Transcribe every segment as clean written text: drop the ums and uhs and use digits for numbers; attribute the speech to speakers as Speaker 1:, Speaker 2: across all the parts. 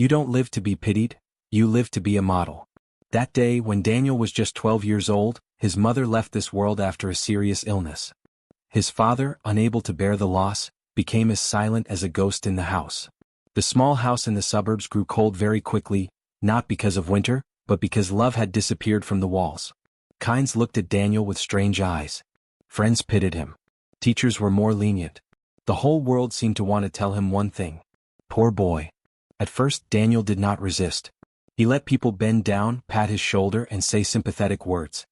Speaker 1: You don't live to be pitied, you live to be a model. That day when Daniel was just 12 years old, his mother left this world after a serious illness. His father, unable to bear the loss, became as silent as a ghost in the house. The small house in the suburbs grew cold very quickly, not because of winter, but because love had disappeared from the walls. Kynes looked at Daniel with strange eyes. Friends pitied him. Teachers were more lenient. The whole world seemed to want to tell him one thing. Poor boy. At first, Daniel did not resist. He let people bend down, pat his shoulder, and say sympathetic words.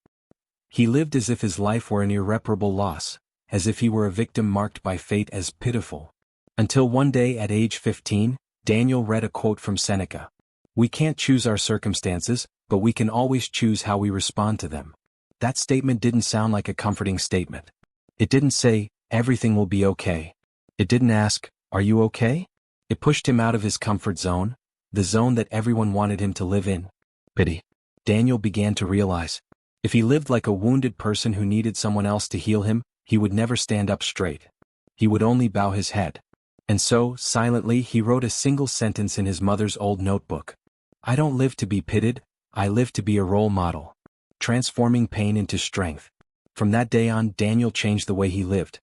Speaker 1: He lived as if his life were an irreparable loss, as if he were a victim marked by fate as pitiful. Until one day at age 15, Daniel read a quote from Seneca. We can't choose our circumstances, but we can always choose how we respond to them. That statement didn't sound like a comforting statement. It didn't say, everything will be okay. It didn't ask, are you okay? It pushed him out of his comfort zone, the zone that everyone wanted him to live in. Pity. Daniel began to realize. If he lived like a wounded person who needed someone else to heal him, he would never stand up straight. He would only bow his head. And so, silently, he wrote a single sentence in his mother's old notebook. I don't live to be pitied, I live to be a role model. Transforming pain into strength. From that day on, Daniel changed the way he lived.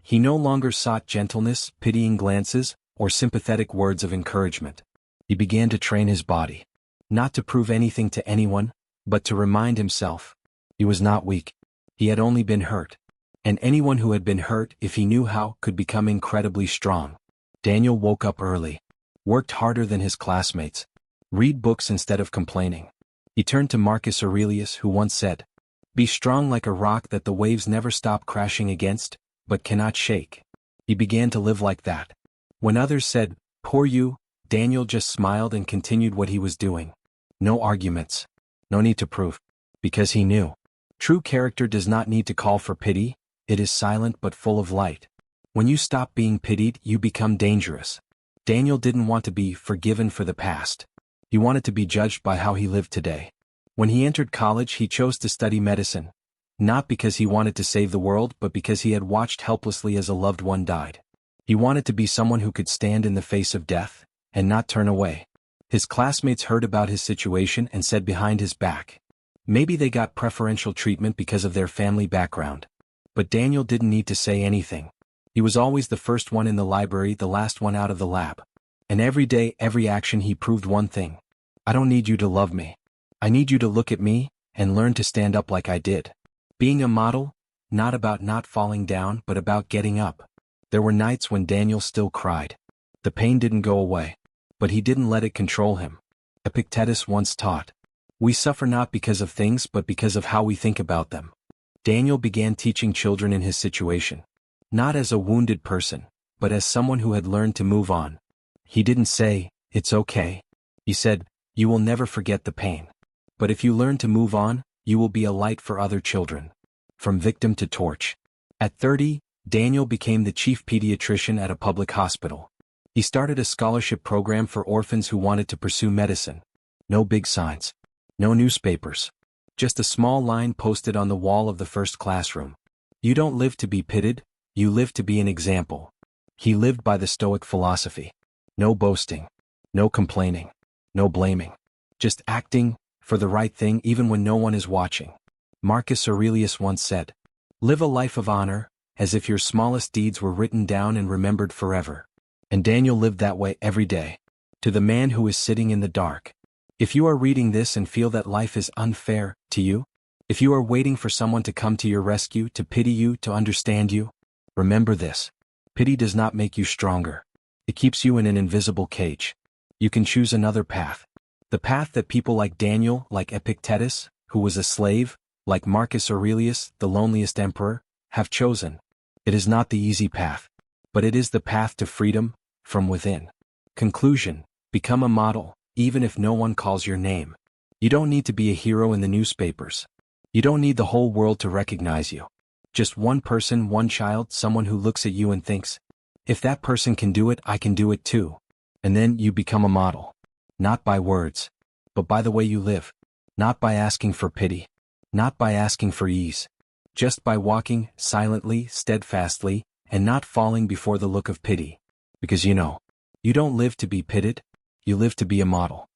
Speaker 1: He no longer sought gentleness, pitying glances, or sympathetic words of encouragement. He began to train his body. Not to prove anything to anyone, but to remind himself. He was not weak. He had only been hurt. And anyone who had been hurt, if he knew how, could become incredibly strong. Daniel woke up early. Worked harder than his classmates. Read books instead of complaining. He turned to Marcus Aurelius, who once said, be strong like a rock that the waves never stop crashing against, but cannot shake. He began to live like that. When others said, poor you, Daniel just smiled and continued what he was doing. No arguments. No need to prove. Because he knew. True character does not need to call for pity, it is silent but full of light. When you stop being pitied, you become dangerous. Daniel didn't want to be forgiven for the past. He wanted to be judged by how he lived today. When he entered college, he chose to study medicine. Not because he wanted to save the world, but because he had watched helplessly as a loved one died. He wanted to be someone who could stand in the face of death, and not turn away. His classmates heard about his situation and said behind his back. Maybe they got preferential treatment because of their family background. But Daniel didn't need to say anything. He was always the first one in the library, the last one out of the lab. And every day, every action, he proved one thing. I don't need you to love me. I need you to look at me, and learn to stand up like I did. Being a model, not about not falling down, but about getting up. There were nights when Daniel still cried. The pain didn't go away. But he didn't let it control him. Epictetus once taught, we suffer not because of things but because of how we think about them. Daniel began teaching children in his situation. Not as a wounded person, but as someone who had learned to move on. He didn't say, it's okay. He said, you will never forget the pain. But if you learn to move on, you will be a light for other children. From victim to torch. At 30, Daniel became the chief pediatrician at a public hospital. He started a scholarship program for orphans who wanted to pursue medicine. No big signs. No newspapers. Just a small line posted on the wall of the first classroom. You don't live to be pitied, you live to be an example. He lived by the Stoic philosophy. No boasting. No complaining. No blaming. Just acting for the right thing even when no one is watching. Marcus Aurelius once said, live a life of honor, as if your smallest deeds were written down and remembered forever. And Daniel lived that way every day. To the man who is sitting in the dark. If you are reading this and feel that life is unfair to you, if you are waiting for someone to come to your rescue, to pity you, to understand you, remember this. Pity does not make you stronger. It keeps you in an invisible cage. You can choose another path. The path that people like Daniel, like Epictetus, who was a slave, like Marcus Aurelius, the loneliest emperor, have chosen. It is not the easy path. But it is the path to freedom, from within. Conclusion. Become a model, even if no one calls your name. You don't need to be a hero in the newspapers. You don't need the whole world to recognize you. Just one person, one child, someone who looks at you and thinks, if that person can do it, I can do it too. And then you become a model. Not by words, but by the way you live. Not by asking for pity. Not by asking for ease. Just by walking, silently, steadfastly, and not falling before the look of pity. Because you know, you don't live to be pitied, you live to be a model.